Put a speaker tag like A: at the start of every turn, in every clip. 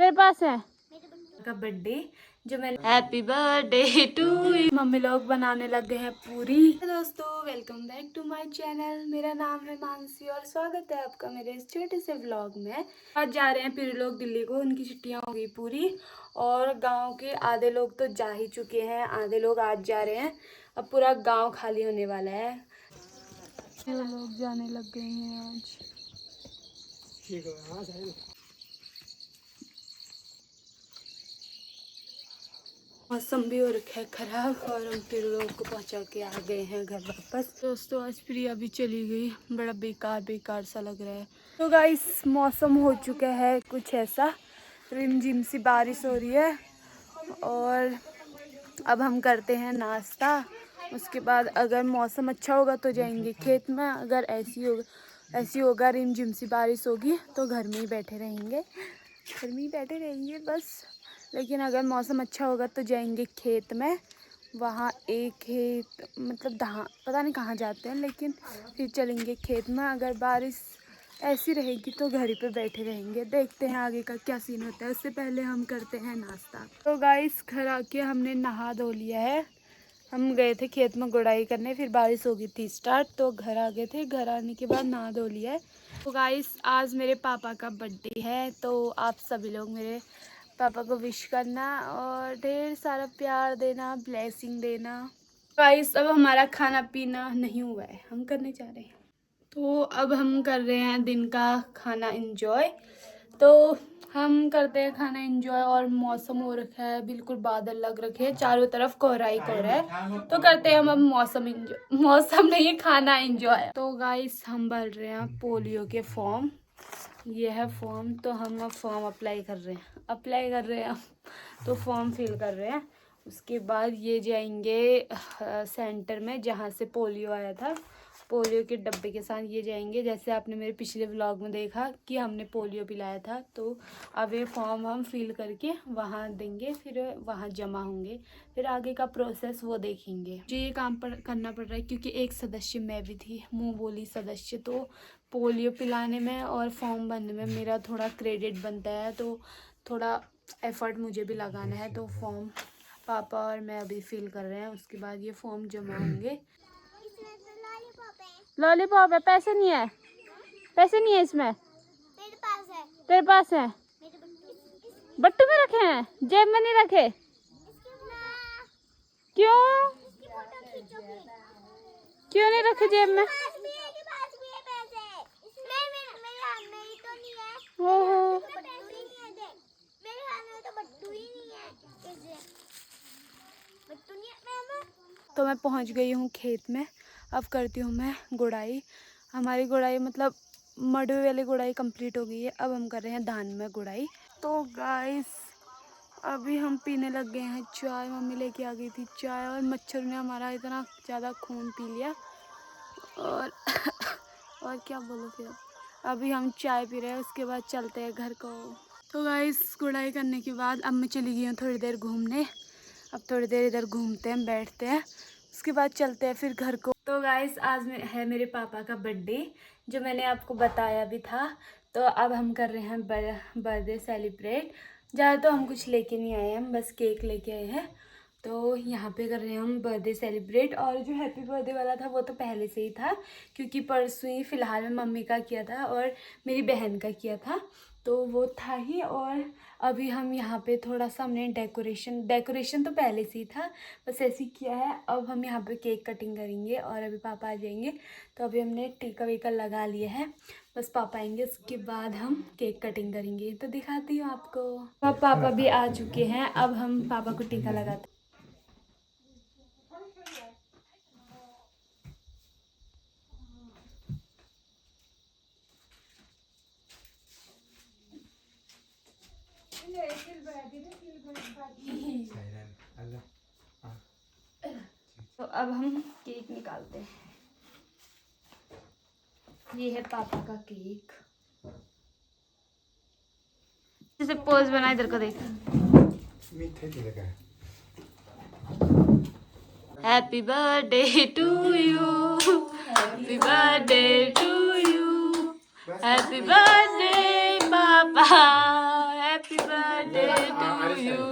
A: तेरे पास है का बर्थडे जो मैंने happy birthday to you. Mummy लोग बनाने लग गए हैं पूरी। दोस्तों welcome back to my channel. मेरा नाम है मानसी और स्वागत है आपका मेरे इस छोटे से व्लॉग में। आज जा रहे हैं फिर लोग दिल्ली को, उनकी छुट्टियां हो गई पूरी और गांव के आधे लोग तो जा ही चुके हैं, आधे लोग आज जा रहे हैं। अब पूरा गांव खाली होने वाला है। लोग जाने लग गए हैं आज। मौसम भी हो रखा है खराब और हम फिर लोग को पहुंचा के आ गए हैं घर वापस। दोस्तों आज प्रिया भी चली गई, बड़ा बेकार सा लग रहा है। तो गाइस मौसम हो चुका है कुछ ऐसा, रिमझिम सी बारिश हो रही है और अब हम करते हैं नाश्ता। उसके बाद अगर मौसम अच्छा होगा तो जाएंगे खेत में, अगर ऐसी होगा रिमझिम सी बारिश होगी तो घर में ही बैठे रहेंगे बस। लेकिन अगर मौसम अच्छा होगा तो जाएंगे खेत में। वहाँ एक खेत मतलब पता नहीं कहाँ जाते हैं, लेकिन फिर चलेंगे खेत में। अगर बारिश ऐसी रहेगी तो घर ही पे बैठे रहेंगे। देखते हैं आगे का क्या सीन होता है। उससे पहले हम करते हैं नाश्ता। तो गाइस घर आके हमने नहा धो लिया है। हम गए थे खेत में गुड़ाई करने, फिर बारिश हो गई थी स्टार्ट तो घर आ गए थे। घर आने के बाद नहा धो लिया है। तो गाइस आज मेरे पापा का बर्थडे है, तो आप सभी लोग मेरे पापा को विश करना और ढेर सारा प्यार देना, ब्लेसिंग देना। गाइस अब हमारा खाना पीना नहीं हुआ है, हम करने जा रहे हैं। तो अब हम कर रहे हैं दिन का खाना एंजॉय। तो हम करते हैं खाना एंजॉय और मौसम हो रखा है, बिल्कुल बादल लग रखे हैं, चारों तरफ कोहरा ही कोहरा है। तो करते हैं हम अब मौसम नहीं खाना एंजॉय। तो गाइस हम भर रहे हैं पोलियो के फॉर्म। ये है फॉर्म, तो हम अब फॉर्म अप्लाई कर रहे हैं तो फॉर्म फिल कर रहे हैं। उसके बाद ये जाएंगे सेंटर में जहाँ से पोलियो आया था, पोलियो के डब्बे के साथ ये जाएंगे। जैसे आपने मेरे पिछले व्लॉग में देखा कि हमने पोलियो पिलाया था, तो अब ये फॉर्म हम फिल करके वहाँ देंगे, फिर वहाँ जमा होंगे, फिर आगे का प्रोसेस वो देखेंगे। जो ये काम करना पड़ रहा है क्योंकि एक सदस्य मैं भी थी, मुँह बोली सदस्य। तो पोलियो पिलाने में और फॉर्म भरने में मेरा थोड़ा क्रेडिट बनता है, तो थोड़ा एफर्ट मुझे भी लगाना है। तो फॉर्म पापा और मैं अभी फिल कर रहे हैं, उसके बाद ये फॉर्म जमा होंगे। लॉलीपॉप है, पैसे नहीं है, पैसे नहीं है इसमें। मेरे पास है। तेरे पास है? बट्टू में रखे हैं, जेब में नहीं रखे। क्यों क्यों नहीं रखे जेब में? ओहो तो मैं पहुंच गई हूँ खेत में। अब करती हूँ मैं गुड़ाई। हमारी गुड़ाई मतलब मडवे वाली गुड़ाई कंप्लीट हो गई है। अब हम कर रहे हैं धान में गुड़ाई। तो गाइस अभी हम पीने लग गए हैं चाय। मम्मी लेके आ गई थी चाय और मच्छर ने हमारा इतना ज़्यादा खून पी लिया और और क्या बोलो। फिर अभी हम चाय पी रहे हैं, उसके बाद चलते हैं घर को। तो गाइस गुड़ाई करने के बाद अब मैं चली गई हूँ थोड़ी देर घूमने। अब थोड़ी देर इधर घूमते हैं, बैठते हैं, उसके बाद चलते हैं फिर घर को। तो गाइस आज है मेरे पापा का बर्थडे, जो मैंने आपको बताया भी था। तो अब हम कर रहे हैं बर्थडे सेलिब्रेट। ज़्यादा तो हम कुछ लेके नहीं आए हैं, हम बस केक लेके आए हैं। तो यहाँ पे कर रहे हैं हम बर्थडे सेलिब्रेट। और जो हैप्पी बर्थडे वाला था वो तो पहले से ही था, क्योंकि परसों ही फ़िलहाल में मम्मी का किया था और मेरी बहन का किया था, तो वो था ही। और अभी हम यहाँ पे थोड़ा सा हमने डेकोरेशन तो पहले से ही था, बस ऐसे ही किया है। अब हम यहाँ पे केक कटिंग करेंगे और अभी पापा आ जाएंगे। तो अभी हमने टीका वीका लगा लिया है, बस पापा आएंगे उसके बाद हम केक कटिंग करेंगे। तो दिखाती हूँ आपको। अब पापा भी आ चुके हैं, अब हम पापा को टीका लगाते हैं। तो अब हम केक निकालते हैं। ये है पापा का केक। जैसे पोज बना, इधर को देख। Happy birthday to you, happy birthday to you, happy birthday पापा, हैप्पी बर्थडे। you.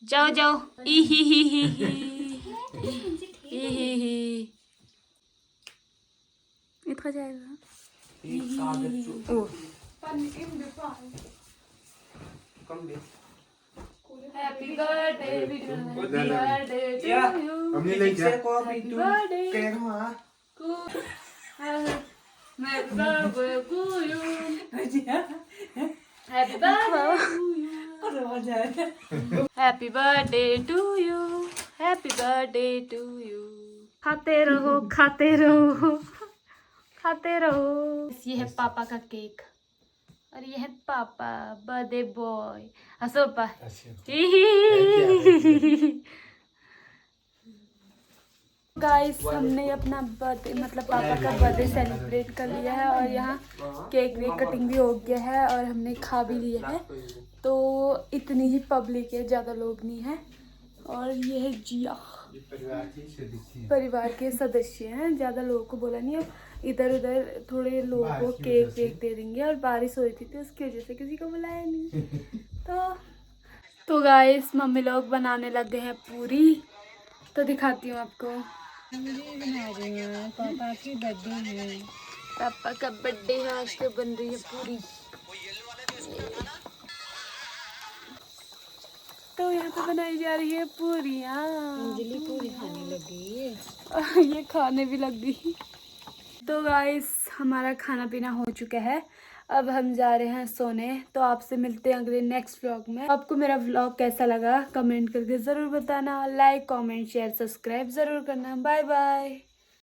A: जाओ जाओ ई ही इतना जाएगा ओ happy birthday birthday to you
B: हमने ले जा
A: happy birthday Happy birthday to you. Happy birthday to you. Happy birthday to you. Happy birthday to you. खाते रहो खाते रहो खाते रहो। ये है पापा का केक और ये है पापा बर्थडे बॉय। हंसो पा। गाइस हमने अपना बर्थडे मतलब पापा का बर्थडे सेलिब्रेट कर लिया है और यहाँ केक वेक कटिंग भी हो गया है और हमने खा भी लिया है। तो इतनी ही पब्लिक है, ज़्यादा लोग नहीं है। और ये है जिया, परिवार के सदस्य हैं, ज़्यादा लोगों को बोला नहीं है। इधर उधर थोड़े लोगों को केक वेक दे देंगे और बारिश हो रही थी तो उसकी वजह से किसी को बुलाया नहीं। तो गाइस मम्मी लोग बनाने लग गए हैं पूरी, तो दिखाती हूँ आपको। बना रही हैं पापा की बर्थडे है, पापा का बर्थडे है आज तो बन रही है पूरी। तो यहाँ पे बनाई जा रही है पूरियाँ। अंजलि पूरी खाने लगी है ये खाने भी लग गई। तो गाइस हमारा खाना पीना हो चुका है, अब हम जा रहे हैं सोने। तो आपसे मिलते हैं अगले नेक्स्ट व्लॉग में। आपको मेरा व्लॉग कैसा लगा कमेंट करके ज़रूर बताना। लाइक कमेंट शेयर सब्सक्राइब ज़रूर करना। Bye bye.